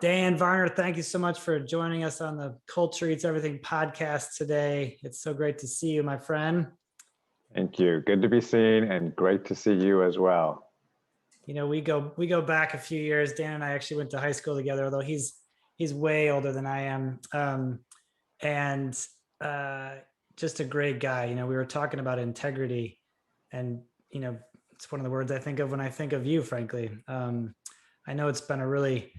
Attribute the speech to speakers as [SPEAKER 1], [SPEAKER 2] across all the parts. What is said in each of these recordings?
[SPEAKER 1] Dan Varner, thank you so much for joining us on the Culture Eats Everything podcast today. It's so great to see you, my friend.
[SPEAKER 2] Thank you. Good to be seen and great to see you as well.
[SPEAKER 1] You know, we go back a few years. Dan and I actually went to high school together, although he's way older than I am. And just a great guy. You know, we were talking about integrity, and it's one of the words I think of when I think of you, frankly. I know it's been a really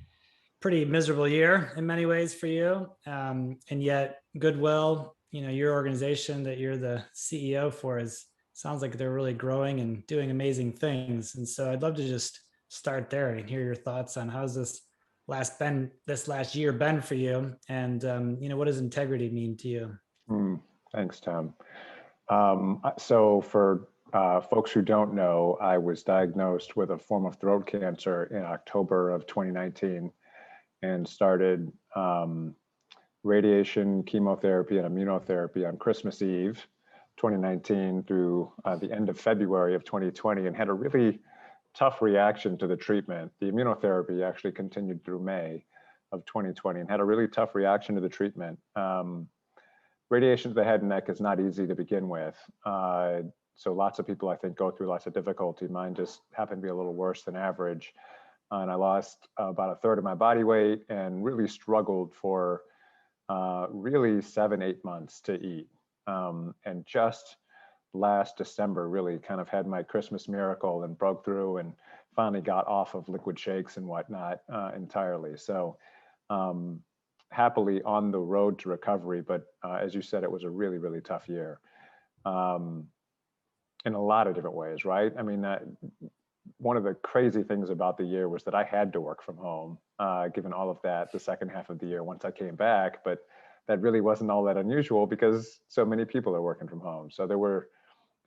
[SPEAKER 1] pretty miserable year in many ways for you. And yet Goodwill, your organization that you're the CEO for sounds like they're really growing and doing amazing things. And so I'd love to just start there and hear your thoughts on how's this last year been for you. And, what does integrity mean to you?
[SPEAKER 2] Thanks, Tom. So for folks who don't know, I was diagnosed with a form of throat cancer in October of 2019 and started radiation, chemotherapy, and immunotherapy on Christmas Eve 2019 through the end of February of 2020, and had a really tough reaction to the treatment. The immunotherapy actually continued through May of 2020 and had a really tough reaction to the treatment. Radiation to the head and neck is not easy to begin with. So lots of people, I think, go through lots of difficulty. Mine just happened to be a little worse than average. And I lost about a third of my body weight and really struggled for really 7-8 months to eat. And just last December really kind of had my Christmas miracle and broke through and finally got off of liquid shakes and whatnot entirely. So happily on the road to recovery, but as you said, it was a really, really tough year in a lot of different ways, right? I mean, one of the crazy things about the year was that I had to work from home, given all of that, the second half of the year once I came back, but that really wasn't all that unusual because so many people are working from home. So there were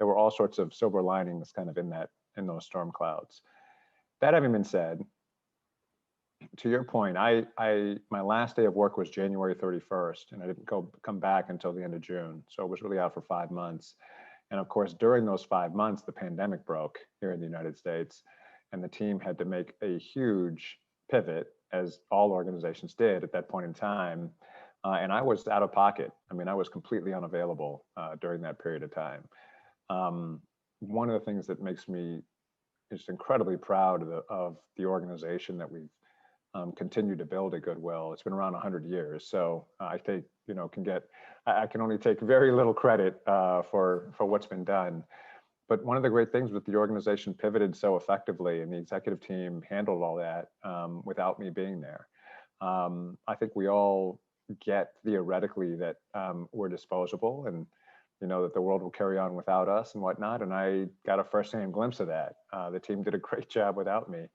[SPEAKER 2] all sorts of silver linings kind of in those storm clouds. That having been said, to your point, my last day of work was January 31st, and I didn't come back until the end of June. So it was really out for 5 months. And of course, during those 5 months, the pandemic broke here in the United States, and the team had to make a huge pivot, as all organizations did at that point in time. And I was out of pocket. I mean, I was completely unavailable during that period of time. One of the things that makes me just incredibly proud of the organization that we've continued to build at Goodwill. It's been around 100 years. So I think, I can only take very little credit for what's been done. But one of the great things with the organization pivoted so effectively and the executive team handled all that without me being there. I think we all get theoretically that we're disposable and that the world will carry on without us and whatnot. And I got a firsthand glimpse of that. The team did a great job without me.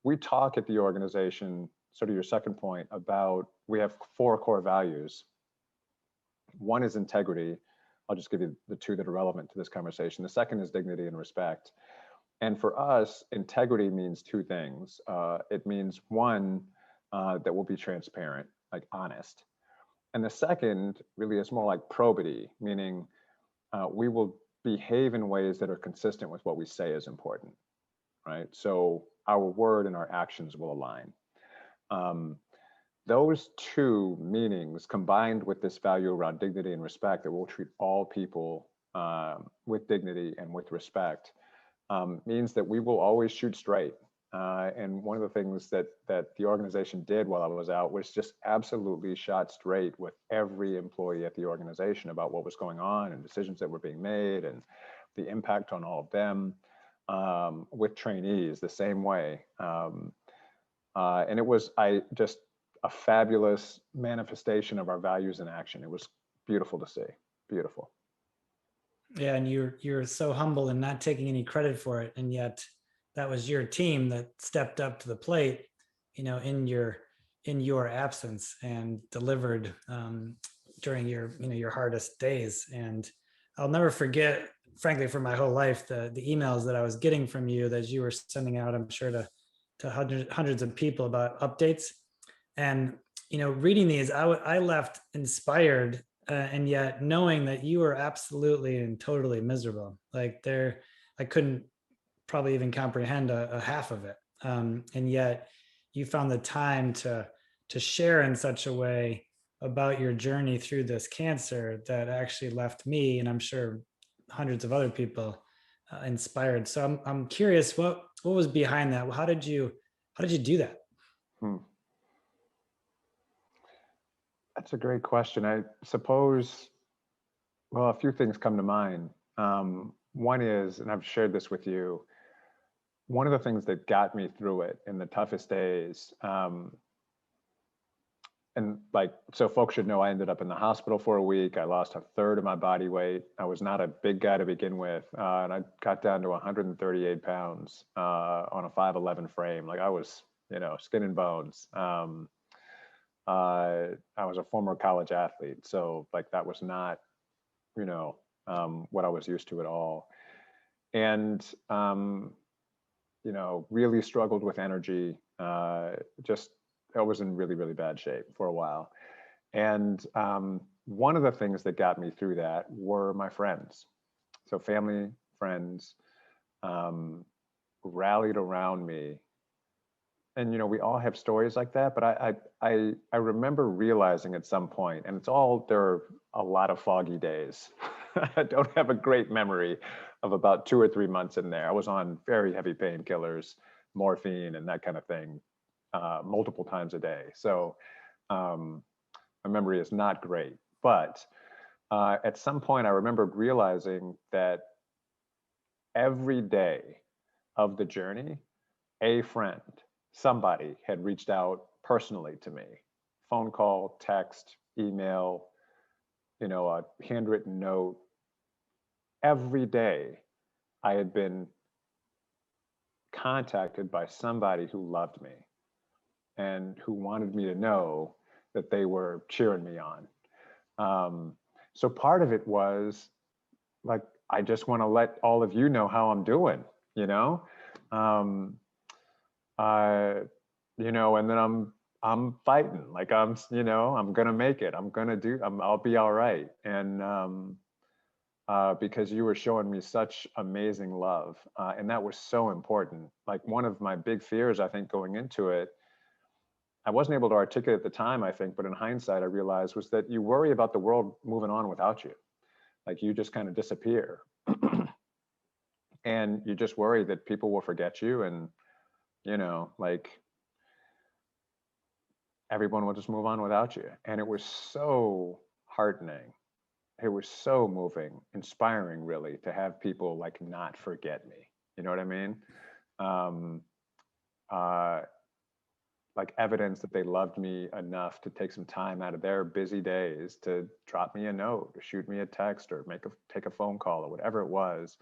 [SPEAKER 2] We talk at the organization, sort of your second point, about we have 4 core values. One is integrity. I'll just give you the 2 that are relevant to this conversation. The second is dignity and respect. And for us, integrity means 2 things. It means, one, that we'll be transparent, like honest. And the second really is more like probity, meaning we will behave in ways that are consistent with what we say is important, right? So our word and our actions will align. Those 2 meanings combined with this value around dignity and respect, that we'll treat all people with dignity and with respect, means that we will always shoot straight. And one of the things that the organization did while I was out was just absolutely shot straight with every employee at the organization about what was going on and decisions that were being made and the impact on all of them. With trainees the same way. And it was just a fabulous manifestation of our values in action. It was beautiful to see, beautiful.
[SPEAKER 1] Yeah, and you're so humble and not taking any credit for it. And yet that was your team that stepped up to the plate, in your absence and delivered during your hardest days. And I'll never forget, frankly, for my whole life, the emails that I was getting from you that you were sending out, I'm sure to hundreds of people about updates. And, reading these, I left inspired, and yet knowing that you were absolutely and totally miserable. Like I couldn't probably even comprehend a half of it. And yet you found the time to share in such a way about your journey through this cancer that actually left me, and I'm sure hundreds of other people, inspired. So I'm curious, what was behind that? How did you do that?
[SPEAKER 2] Hmm. That's a great question. I suppose, well, a few things come to mind. One is, and I've shared this with you, one of the things that got me through it in the toughest days, and like, so folks should know I ended up in the hospital for a week. I lost a third of my body weight. I was not a big guy to begin with. And I got down to 138 pounds on a 5'11" frame. Like I was, skin and bones. I was a former college athlete. So like that was not, what I was used to at all. And, really struggled with energy. Just, I was in really, really bad shape for a while. And one of the things that got me through that were my friends. So family, friends rallied around me. And we all have stories like that, but I remember realizing at some point, and there are a lot of foggy days. I don't have a great memory of about 2 or 3 months in there. I was on very heavy painkillers, morphine, and that kind of thing, multiple times a day. So my memory is not great, but at some point I remember realizing that every day of the journey, a friend, somebody had reached out personally to me, phone call, text, email, a handwritten note. Every day I had been contacted by somebody who loved me and who wanted me to know that they were cheering me on. So part of it was like, I just want to let all of you know how I'm doing, um, and then I'm fighting, like I'm gonna make it. I'll be all right. And because you were showing me such amazing love, and that was so important. Like one of my big fears, I think, going into it, I wasn't able to articulate at the time, I think, but in hindsight, I realized was that you worry about the world moving on without you. Like you just kind of disappear. And you just worry that people will forget you and, like everyone will just move on without you. And it was so heartening. It was so moving, inspiring, really, to have people like not forget me. You know what I mean? Um, uh, like evidence that they loved me enough to take some time out of their busy days to drop me a note or shoot me a text or take a phone call or whatever it was.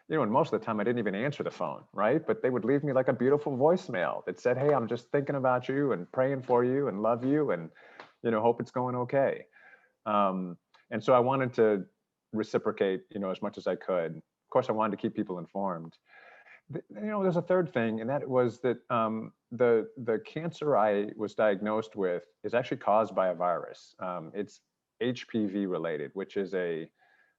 [SPEAKER 2] And most of the time I didn't even answer the phone, right? But they would leave me like a beautiful voicemail that said, hey, I'm just thinking about you and praying for you and love you and, hope it's going okay. And so I wanted to reciprocate, as much as I could. Of course, I wanted to keep people informed. There's a third thing, and that was that the cancer I was diagnosed with is actually caused by a virus. It's HPV related, which is a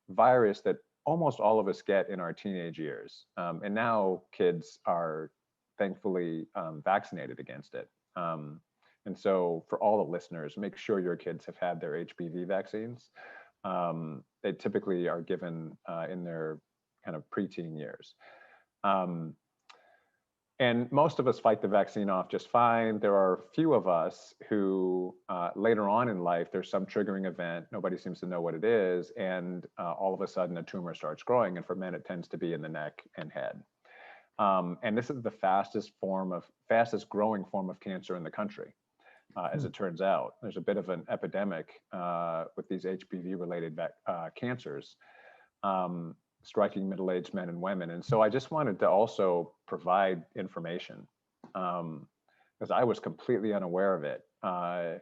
[SPEAKER 2] virus that almost all of us get in our teenage years. And now kids are thankfully vaccinated against it. And so for all the listeners, make sure your kids have had their HPV vaccines. They typically are given in their kind of preteen years. And most of us fight the vaccine off just fine. There are a few of us who later on in life, there's some triggering event, nobody seems to know what it is, and all of a sudden a tumor starts growing. And for men, it tends to be in the neck and head. And this is the fastest growing form of cancer in the country. As it turns out, there's a bit of an epidemic with these HPV-related cancers, striking middle-aged men and women. And so I just wanted to also provide information because I was completely unaware of it. But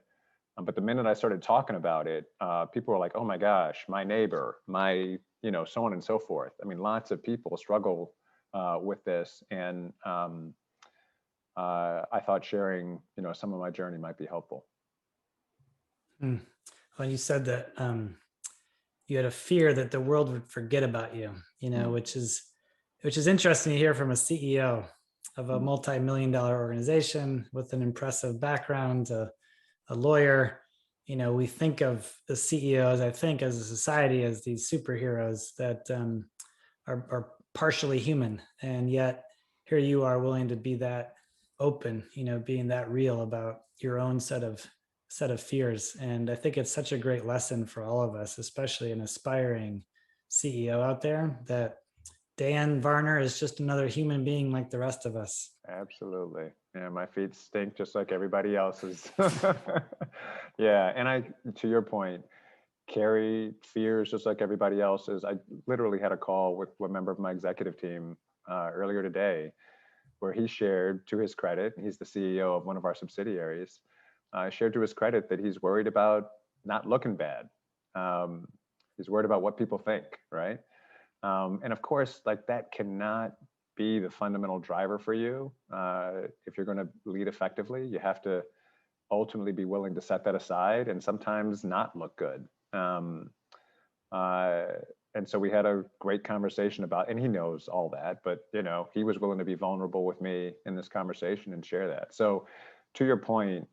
[SPEAKER 2] the minute I started talking about it, people were like, oh my gosh, my neighbor, so on and so forth. I mean, lots of people struggle with this. And I thought sharing, some of my journey might be helpful.
[SPEAKER 1] Well, you said that you had a fear that the world would forget about you, which is interesting to hear from a CEO. a multi-million-dollar organization with an impressive background, a lawyer. We think of the CEOs, I think, as a society, as these superheroes that are partially human, and yet here you are willing to be that open, being that real about your own set of fears. And I think it's such a great lesson for all of us, especially an aspiring CEO out there, that Dan Varner is just another human being like the rest of us.
[SPEAKER 2] Absolutely. Yeah, my feet stink just like everybody else's. Yeah, and to your point, carry fears just like everybody else's. I literally had a call with a member of my executive team earlier today, where he shared, to his credit, he's the CEO of one of our subsidiaries, shared to his credit that he's worried about not looking bad. He's worried about what people think, right? And of course, like, that cannot be the fundamental driver for you. If you're going to lead effectively, you have to ultimately be willing to set that aside and sometimes not look good. And so we had a great conversation about, and he knows all that, but he was willing to be vulnerable with me in this conversation and share that. So to your point,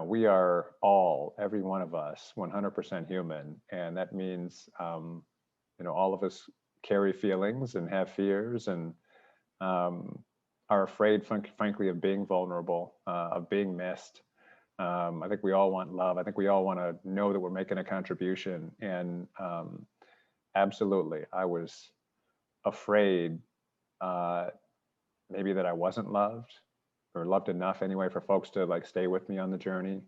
[SPEAKER 2] we are all, every one of us, 100% human. And that means, all of us carry feelings and have fears and are afraid, frankly, of being vulnerable, of being missed. I think we all want love. I think we all want to know that we're making a contribution. And absolutely, I was afraid maybe that I wasn't loved, or loved enough anyway, for folks to like stay with me on the journey.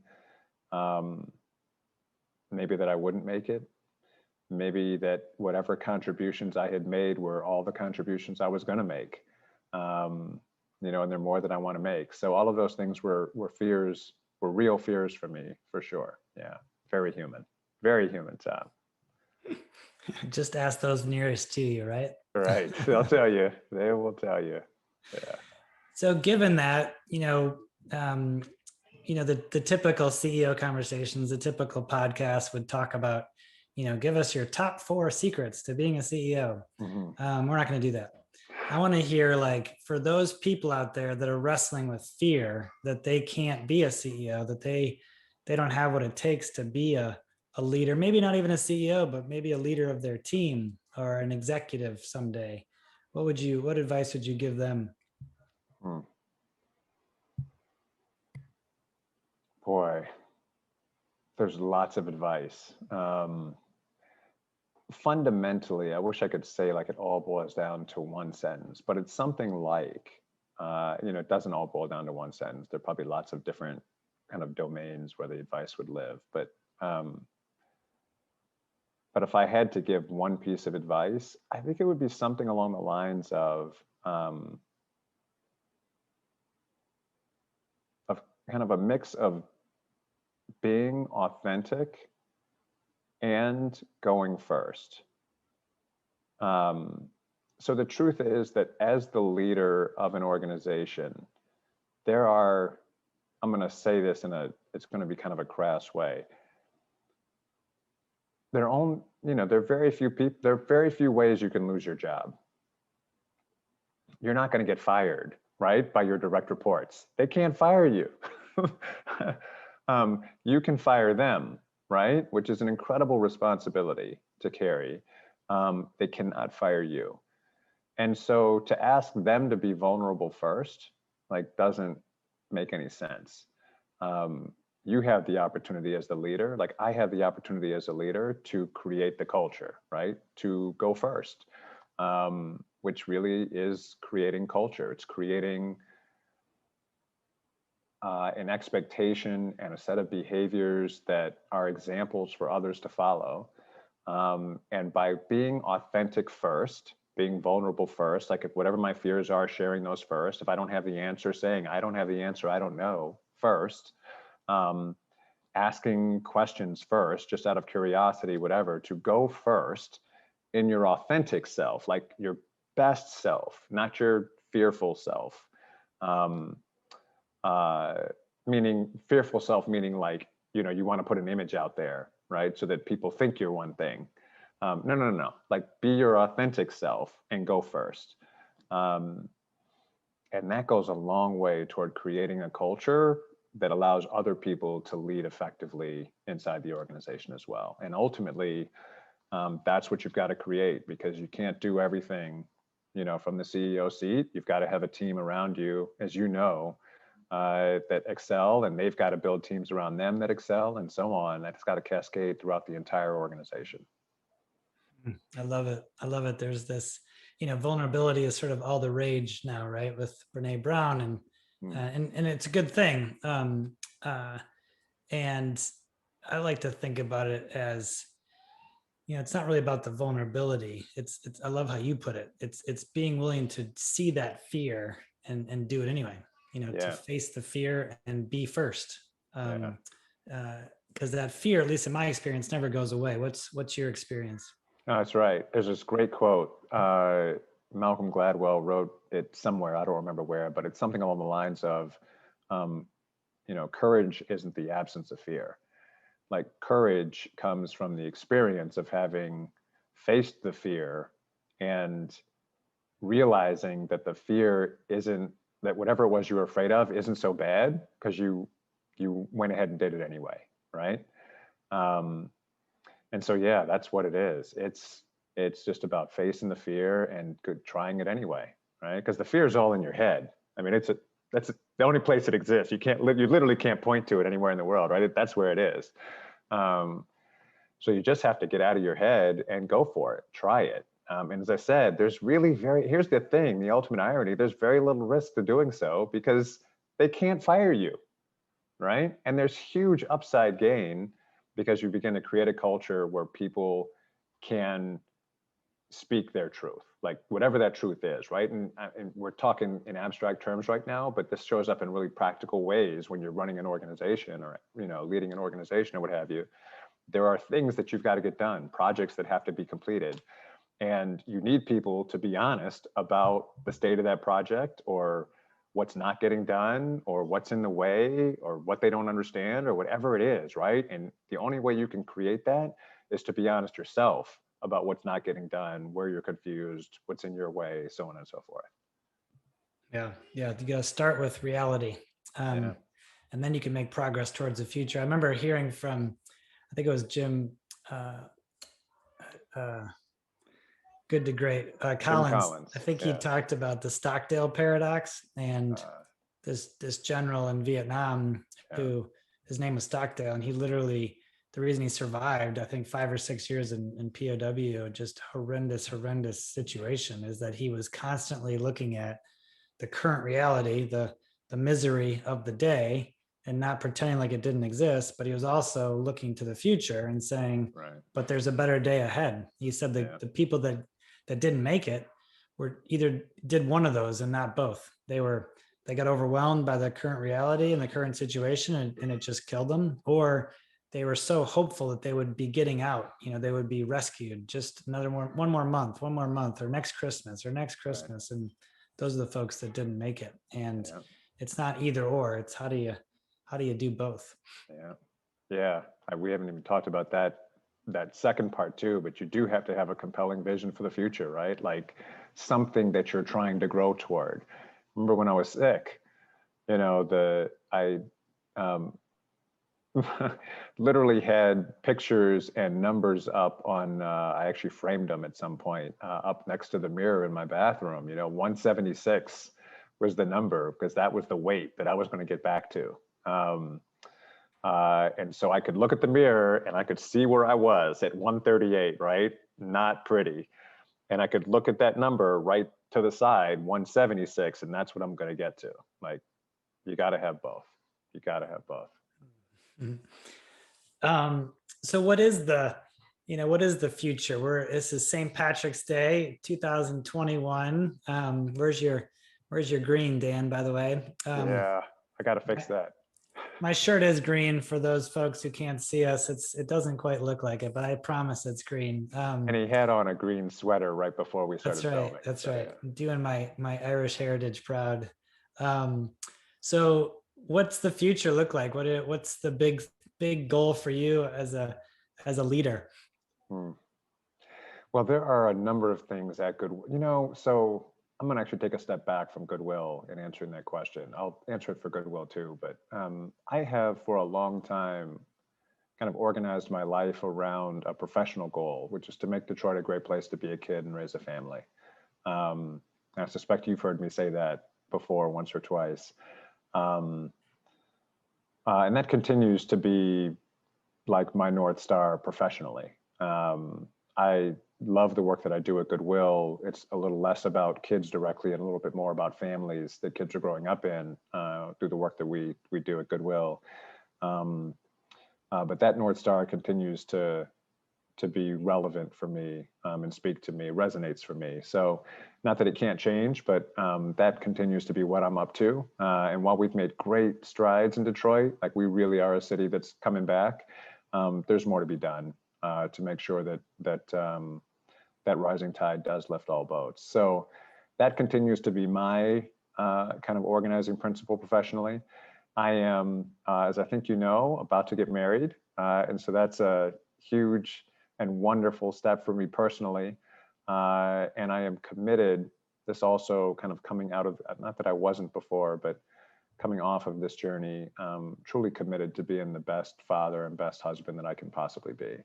[SPEAKER 2] Maybe that I wouldn't make it. Maybe that whatever contributions I had made were all the contributions I was going to make. And they're more than I want to make. So all of those things were fears, were real fears for me, for sure. Yeah. Very human, Tom.
[SPEAKER 1] Just ask those nearest to you, right?
[SPEAKER 2] Right. They'll tell you. They will tell you. Yeah.
[SPEAKER 1] So given that, the typical CEO conversations, the typical podcast would talk about, give us your top 4 secrets to being a CEO. Mm-hmm. We're not going to do that. I want to hear, like, for those people out there that are wrestling with fear that they can't be a CEO, that they don't have what it takes to be a leader, maybe not even a CEO, but maybe a leader of their team or an executive someday. What advice would you give them?
[SPEAKER 2] Boy, there's lots of advice. Fundamentally, I wish I could say like it all boils down to one sentence, but it's something like, it doesn't all boil down to one sentence. There are probably lots of different kind of domains where the advice would live. But if I had to give one piece of advice, I think it would be something along the lines of kind of a mix of being authentic and going first. So the truth is that as the leader of an organization, I'm going to say this it's going to be kind of a crass way. There are very few ways you can lose your job. You're not going to get fired, right, by your direct reports. They can't fire you. You can fire them, right? Which is an incredible responsibility to carry. They cannot fire you. And so to ask them to be vulnerable first, doesn't make any sense. You have the opportunity as the leader, like I have the opportunity as a leader, to create the culture, right? To go first, which really is creating culture. It's creating an expectation and a set of behaviors that are examples for others to follow. And by being authentic first, being vulnerable first, like if whatever my fears are, sharing those first. If I don't have the answer, saying I don't have the answer, I don't know first. Asking questions first, just out of curiosity, whatever, to go first in your authentic self, like your best self, not your fearful self. Meaning fearful self, meaning like, you want to put an image out there, right? So that people think you're one thing. No. Like be your authentic self and go first. Um, and that goes a long way toward creating a culture that allows other people to lead effectively inside the organization as well. And ultimately, that's what you've got to create, because you can't do everything, from the CEO seat. You've got to have a team around you, as you know, that excel, and they've got to build teams around them that excel, and so on. That's got to cascade throughout the entire organization.
[SPEAKER 1] I love it. I love it. There's this, vulnerability is sort of all the rage now, right? With Brene Brown,
[SPEAKER 2] Mm.
[SPEAKER 1] and it's a good thing. And I like to think about it as, it's not really about the vulnerability. It's I love how you put it. It's being willing to see that fear and do it anyway. To
[SPEAKER 2] Yeah,
[SPEAKER 1] face the fear and be first.
[SPEAKER 2] yeah.
[SPEAKER 1] Because that fear, at least in my experience, never goes away. What's your experience?
[SPEAKER 2] No, that's right. There's this great quote. Malcolm Gladwell wrote it somewhere. I don't remember where, but it's something along the lines of, um, courage isn't the absence of fear. Like, courage comes from the experience of having faced the fear and realizing that the fear isn't, that whatever it was you were afraid of isn't so bad, because you went ahead and did it anyway, right? Um, and so, yeah, that's what it is. It's just about facing the fear and trying it anyway, right? Because the fear is all in your head. I mean, that's the only place it exists. You literally can't point to it anywhere in the world, right? That's where it is. Um, so you just have to get out of your head and go for it. Try it. And as I said, here's the thing, the ultimate irony, there's very little risk to doing so, because they can't fire you, right? And there's huge upside gain, because you begin to create a culture where people can speak their truth, like whatever that truth is, right? And we're talking in abstract terms right now, but this shows up in really practical ways when you're running an organization, or leading an organization, or what have you. There are things that you've got to get done, projects that have to be completed, and you need people to be honest about the state of that project, or what's not getting done, or what's in the way, or what they don't understand, or whatever it is, right? And the only way you can create that is to be honest yourself about what's not getting done, where you're confused, what's in your way, so on and so forth.
[SPEAKER 1] Yeah, yeah. You got to start with reality,
[SPEAKER 2] Yeah.
[SPEAKER 1] and then you can make progress towards the future. I remember hearing from, I think it was Jim, uh, uh, Good to Great,
[SPEAKER 2] Jim
[SPEAKER 1] Collins. I
[SPEAKER 2] Collins.
[SPEAKER 1] think he
[SPEAKER 2] Yeah.
[SPEAKER 1] talked about the Stockdale paradox, and
[SPEAKER 2] Uh,
[SPEAKER 1] this general in Vietnam
[SPEAKER 2] yeah.
[SPEAKER 1] who, his name was Stockdale, and he literally, the reason he survived, I think 5 or 6 years in POW, just horrendous situation, is that he was constantly looking at the current reality, the misery of the day, and not pretending like it didn't exist. But he was also looking to the future and saying,
[SPEAKER 2] Right.
[SPEAKER 1] but there's a better day ahead. He said
[SPEAKER 2] Yeah.
[SPEAKER 1] the people that didn't make it were either did one of those and not both. They got overwhelmed by the current reality and the current situation, and it just killed them, or they were so hopeful that they would be getting out, they would be rescued, just one more month, or next Christmas,
[SPEAKER 2] Right.
[SPEAKER 1] and those are the folks that didn't make it. And
[SPEAKER 2] Yeah.
[SPEAKER 1] it's not either or, it's how do you do both?
[SPEAKER 2] Yeah. Yeah. We haven't even talked about that second part too, but you do have to have a compelling vision for the future, right? Like, something that you're trying to grow toward. Remember when I was sick, I um, literally had pictures and numbers up on, I actually framed them at some point, up next to the mirror in my bathroom. 176 was the number, because that was the weight that I was going to get back to. And so I could look at the mirror and I could see where I was at 138, right? Not pretty. And I could look at that number right to the side, 176, and that's what I'm going to get to. Like, you got to have both. You got to have both.
[SPEAKER 1] Mhm. So what is the future? This is St. Patrick's Day 2021. Where's your green, Dan, by the way?
[SPEAKER 2] Yeah, I got to fix that.
[SPEAKER 1] My shirt is green for those folks who can't see us. It doesn't quite look like it, but I promise it's green.
[SPEAKER 2] And he had on a green sweater right before we
[SPEAKER 1] That's
[SPEAKER 2] started
[SPEAKER 1] right.
[SPEAKER 2] filming.
[SPEAKER 1] That's
[SPEAKER 2] So
[SPEAKER 1] right.
[SPEAKER 2] yeah.
[SPEAKER 1] I'm doing my Irish heritage proud. Um, so what's the future look like? What's the big goal for you as a leader?
[SPEAKER 2] Hmm. Well, there are a number of things that could, so I'm going to actually take a step back from Goodwill in answering that question. I'll answer it for Goodwill too, but I have for a long time kind of organized my life around a professional goal, which is to make Detroit a great place to be a kid and raise a family. I suspect you've heard me say that before once or twice. And that continues to be like my North Star professionally. I love the work that I do at Goodwill. It's a little less about kids directly and a little bit more about families that kids are growing up in through the work that we do at Goodwill. But that North Star continues to be relevant for me and speak to me, resonates for me. So not that it can't change, but that continues to be what I'm up to. And while we've made great strides in Detroit, like we really are a city that's coming back, there's more to be done to make sure that rising tide does lift all boats. So that continues to be my kind of organizing principle professionally. I am, as I think you know, about to get married. And so that's a huge and wonderful step for me personally. And I am committed, this also kind of coming out of, not that I wasn't before, but coming off of this journey, truly committed to being the best father and best husband that I can possibly be.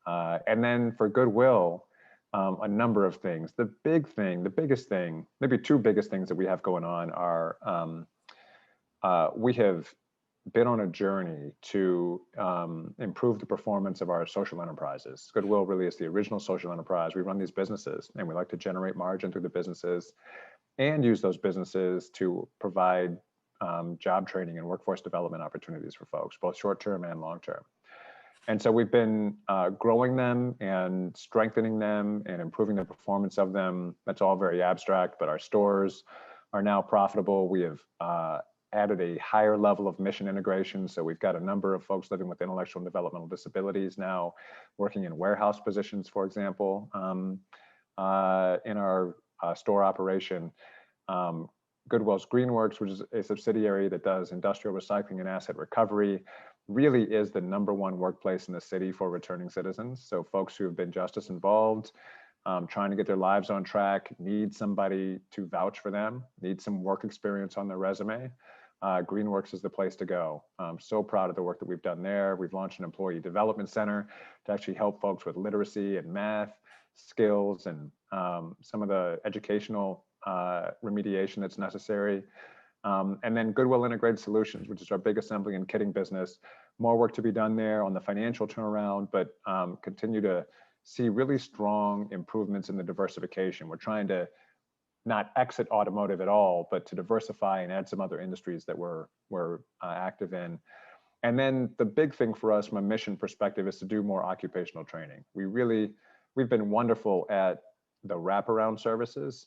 [SPEAKER 2] And then for Goodwill, a number of things. The biggest thing, maybe two biggest things that we have going on are we have been on a journey to improve the performance of our social enterprises. Goodwill really is the original social enterprise. We run these businesses and we like to generate margin through the businesses and use those businesses to provide job training and workforce development opportunities for folks, both short-term and long-term. And so we've been growing them and strengthening them and improving the performance of them. That's all very abstract, but our stores are now profitable. We have added a higher level of mission integration. So we've got a number of folks living with intellectual and developmental disabilities now working in warehouse positions, for example, in our store operation. Goodwill's Greenworks, which is a subsidiary that does industrial recycling and asset recovery, really is the #1 workplace in the city for returning citizens. So folks who have been justice involved, trying to get their lives on track, need somebody to vouch for them, need some work experience on their resume. Greenworks is the place to go. I'm so proud of the work that we've done there. We've launched an employee development center to actually help folks with literacy and math skills and some of the educational remediation that's necessary. And then Goodwill Integrated Solutions, which is our big assembly and kitting business. More work to be done there on the financial turnaround, but continue to see really strong improvements in the diversification. We're trying to not exit automotive at all, but to diversify and add some other industries that we're active in. And then the big thing for us from a mission perspective is to do more occupational training. We've been wonderful at the wraparound services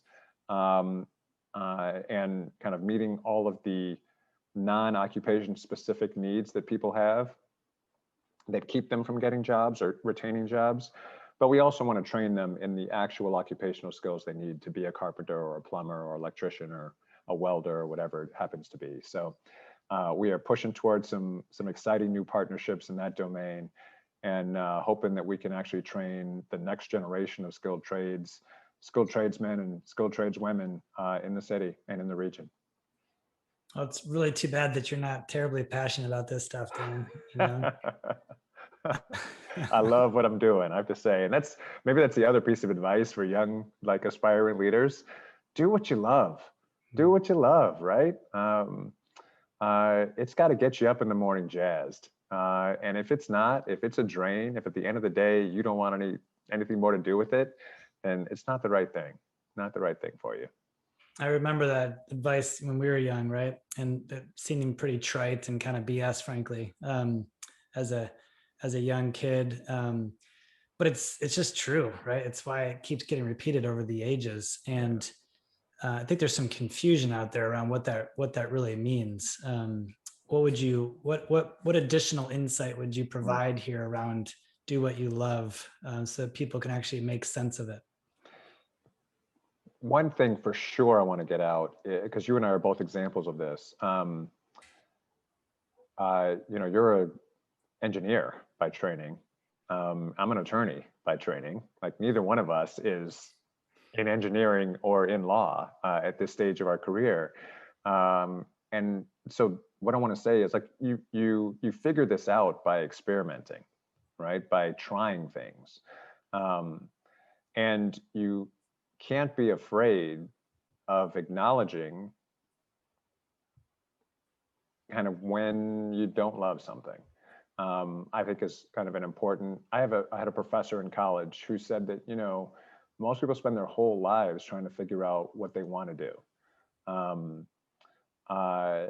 [SPEAKER 2] and kind of meeting all of the non-occupation specific needs that people have that keep them from getting jobs or retaining jobs. But we also want to train them in the actual occupational skills they need to be a carpenter or a plumber or electrician or a welder or whatever it happens to be. So we are pushing towards some exciting new partnerships in that domain and hoping that we can actually train the next generation of skilled tradesmen and skilled tradeswomen in the city and in the region.
[SPEAKER 1] Well, it's really too bad that you're not terribly passionate about this stuff, Dan. You know?
[SPEAKER 2] I love what I'm doing, I have to say. And maybe that's the other piece of advice for young, like aspiring leaders. Do what you love. Do what you love, right? It's got to get you up in the morning jazzed. And if it's a drain, if at the end of the day, you don't want anything more to do with it, then it's not the right thing, not the right thing for you.
[SPEAKER 1] I remember that advice when we were young, right? And it seemed pretty trite and kind of BS, frankly, as a young kid. But it's just true, right? It's why it keeps getting repeated over the ages. And I think there's some confusion out there around what that really means. What additional insight would you provide here around do what you love so that people can actually make sense of it?
[SPEAKER 2] One thing for sure I want to get out, because you and I are both examples of this. You're an engineer by training. I'm an attorney by training. Like neither one of us is in engineering or in law at this stage of our career. And so what I want to say is like you figure this out by experimenting, right? By trying things. And you can't be afraid of acknowledging kind of when you don't love something. I think is kind of an important, I had a professor in college who said that, you know, most people spend their whole lives trying to figure out what they want to do. Um, uh,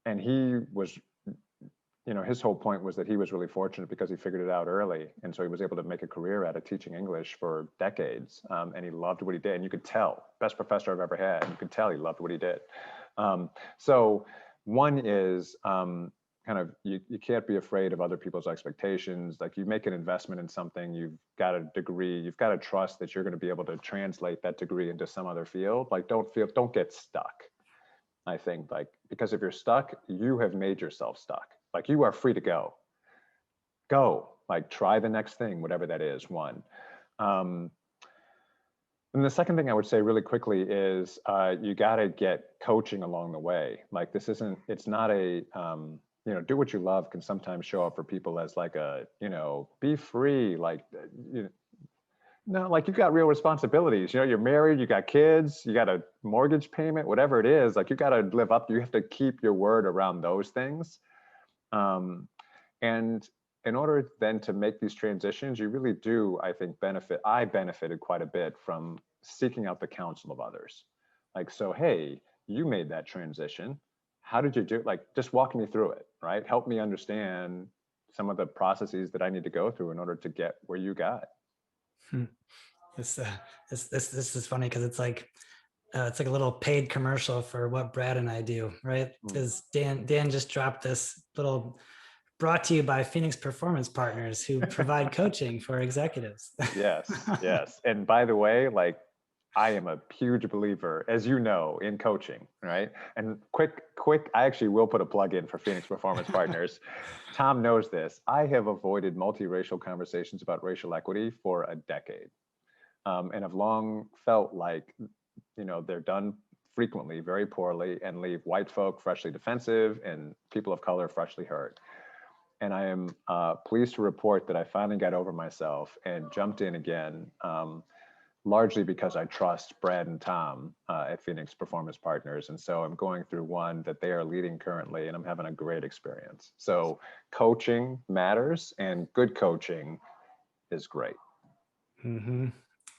[SPEAKER 2] and he was, you know, his whole point was that he was really fortunate because he figured it out early. And so he was able to make a career out of teaching English for decades. And he loved what he did. And you could tell, best professor I've ever had, you could tell he loved what he did. So one is kind of, you can't be afraid of other people's expectations. Like you make an investment in something, you've got a degree, you've got to trust that you're going to be able to translate that degree into some other field. Like don't get stuck. I think like, because if you're stuck, you have made yourself stuck. Like you are free to go, like try the next thing, whatever that is, one. And the second thing I would say really quickly is you got to get coaching along the way. Like this isn't, it's not a, you know, do what you love can sometimes show up for people as like a, you know, be free, like, you know, no, like you've got real responsibilities. You know, you're married, you got kids, you got a mortgage payment, whatever it is, like you got to live up, you have to keep your word around those things. And in order then to make these transitions, you really do, I think, benefit. I benefited quite a bit from seeking out the counsel of others. Like, so, hey, you made that transition. How did you do it? Like, just walk me through it, right? Help me understand some of the processes that I need to go through in order to get where you got.
[SPEAKER 1] Hmm. This is funny because it's like a little paid commercial for what Brad and I do, right? Because Dan just dropped this little brought to you by Phoenix Performance Partners, who provide coaching for executives.
[SPEAKER 2] Yes, yes. And by the way, like I am a huge believer, as you know, in coaching, right? And quick, I actually will put a plug in for Phoenix Performance Partners. Tom knows this. I have avoided multiracial conversations about racial equity for a decade. And have long felt like, you know, they're done frequently very poorly and leave white folk freshly defensive and people of color freshly hurt. And I am pleased to report that I finally got over myself and jumped in again, largely because I trust Brad and Tom at Phoenix Performance Partners. And so I'm going through one that they are leading currently, and I'm having a great experience. So coaching matters, and good coaching is great.
[SPEAKER 1] Mm-hmm.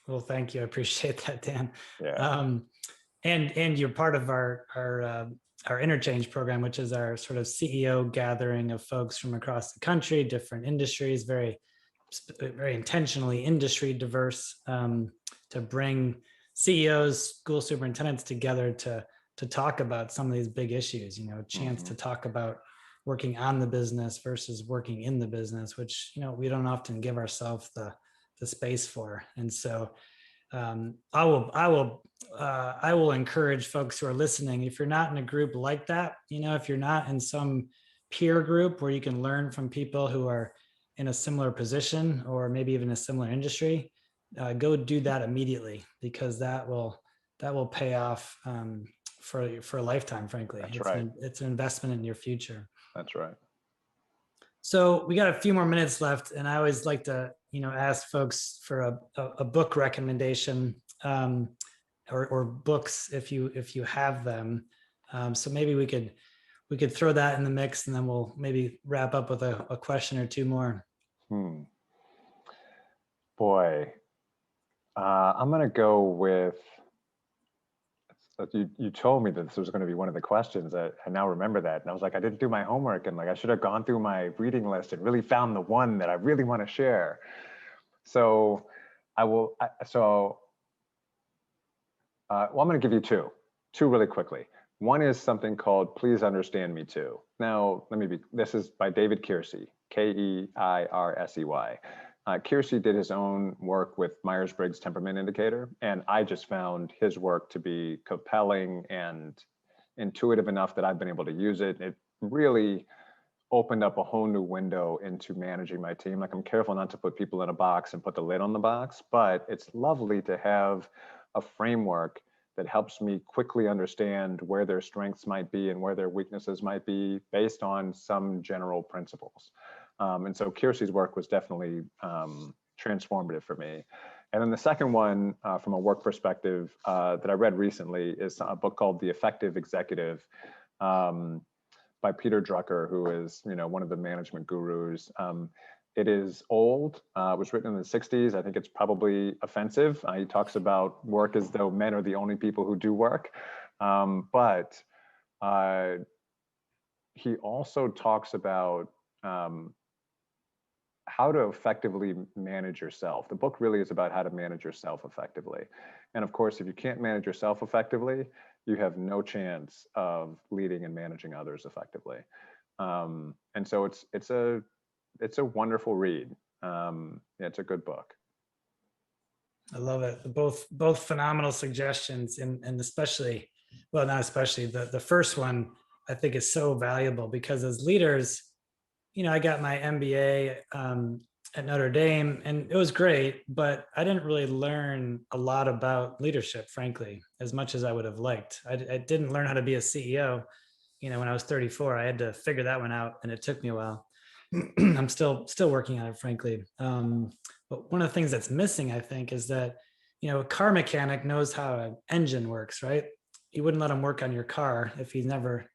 [SPEAKER 1] Well, thank you. I appreciate that, Dan.
[SPEAKER 2] Yeah.
[SPEAKER 1] And you're part of our interchange program, which is our sort of CEO gathering of folks from across the country, different industries, very intentionally industry diverse, to bring CEOs, school superintendents together to talk about some of these big issues. You know, a chance to talk about working on the business versus working in the business, which, you know, we don't often give ourselves the space for. And so I will encourage folks who are listening, if you're not in a group like that, you know, if you're not in some peer group where you can learn from people who are in a similar position or maybe even a similar industry, go do that immediately, because that will pay off for a lifetime. Frankly,
[SPEAKER 2] That's right.
[SPEAKER 1] It's an investment in your future.
[SPEAKER 2] That's right.
[SPEAKER 1] So we got a few more minutes left, and I always like to, you know, ask folks for a book recommendation, or books if you have them. So maybe we could throw that in the mix, and then we'll maybe wrap up with a question or two more.
[SPEAKER 2] Boy, I'm going to go with. You told me that this was going to be one of the questions. I now remember that, and I was like, I didn't do my homework, and like I should have gone through my reading list and really found the one that I really want to share. So I will. Well, I'm going to give you two really quickly. One is something called "Please Understand Me Too." Now, this is by David Keirsey, Keirsey. Keirsey did his own work with Myers-Briggs Temperament Indicator, and I just found his work to be compelling and intuitive enough that I've been able to use it. It really opened up a whole new window into managing my team. Like I'm careful not to put people in a box and put the lid on the box, but it's lovely to have a framework that helps me quickly understand where their strengths might be and where their weaknesses might be based on some general principles. And so Kiersey's work was definitely transformative for me. And then the second one, from a work perspective, that I read recently is a book called The Effective Executive, by Peter Drucker, who is, one of the management gurus. It is old. It was written in the 60s. I think it's probably offensive. He talks about work as though men are the only people who do work. But he also talks about how to effectively manage yourself. The book really is about how to manage yourself effectively. And of course, if you can't manage yourself effectively, you have no chance of leading and managing others effectively. And so it's a wonderful read. It's a good book.
[SPEAKER 1] I love it. Both phenomenal suggestions, and especially, well, not especially, the first one I think is so valuable, because as leaders, I got my MBA at Notre Dame, and it was great, but I didn't really learn a lot about leadership, frankly, as much as I would have liked. I didn't learn how to be a CEO. When I was 34, I had to figure that one out, and it took me a while. I'm still working on it, frankly. But one of the things that's missing, I think, is that, a car mechanic knows how an engine works, right? You wouldn't let him work on your car if he's never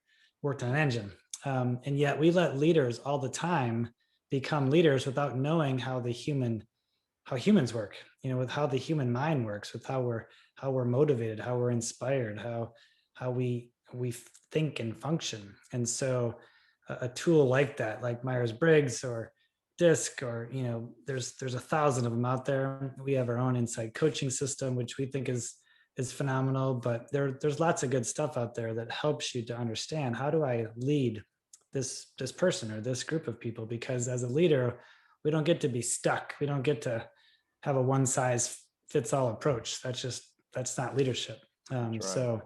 [SPEAKER 1] worked on an engine. And yet we let leaders all the time become leaders without knowing how humans work, with how the human mind works, with how we're motivated, how we're inspired, how we think and function. And so a tool like that, like Myers-Briggs or DISC, or there's 1,000 of them out there. We have our own inside coaching system, which we think is phenomenal, but there's lots of good stuff out there that helps you to understand, how do I lead this person or this group of people? Because as a leader, we don't get to be stuck. We don't get to have a one size fits all approach. That's not leadership.
[SPEAKER 2] That's right.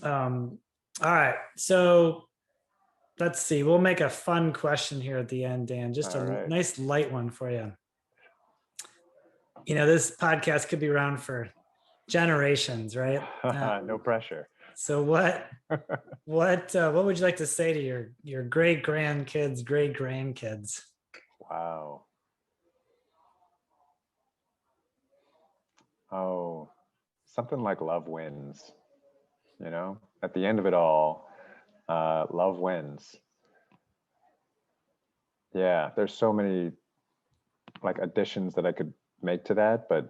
[SPEAKER 1] All right. So let's see. We'll make a fun question here at the end, Dan. Just
[SPEAKER 2] All
[SPEAKER 1] a
[SPEAKER 2] right.
[SPEAKER 1] nice light one for you. This podcast could be around for generations, right?
[SPEAKER 2] No pressure.
[SPEAKER 1] So what would you like to say to your great grandkids?
[SPEAKER 2] Wow. Oh, something like love wins. At the end of it all, love wins. Yeah, there's so many like additions that I could make to that, but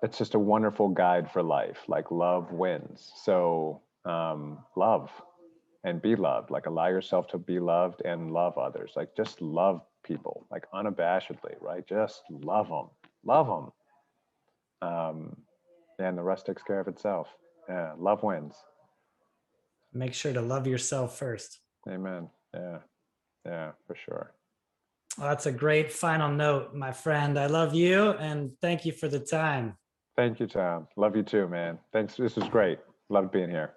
[SPEAKER 2] it's just a wonderful guide for life. Like love wins. So love and be loved. Like allow yourself to be loved and love others. Like just love people, like unabashedly, right? Just love them. And the rest takes care of itself. Yeah, love wins.
[SPEAKER 1] Make sure to love yourself first.
[SPEAKER 2] Amen. Yeah, for sure.
[SPEAKER 1] Well, that's a great final note, my friend. I love you, and thank you for the time.
[SPEAKER 2] Thank you, Tom. Love you too, man. Thanks. This was great. Loved being here.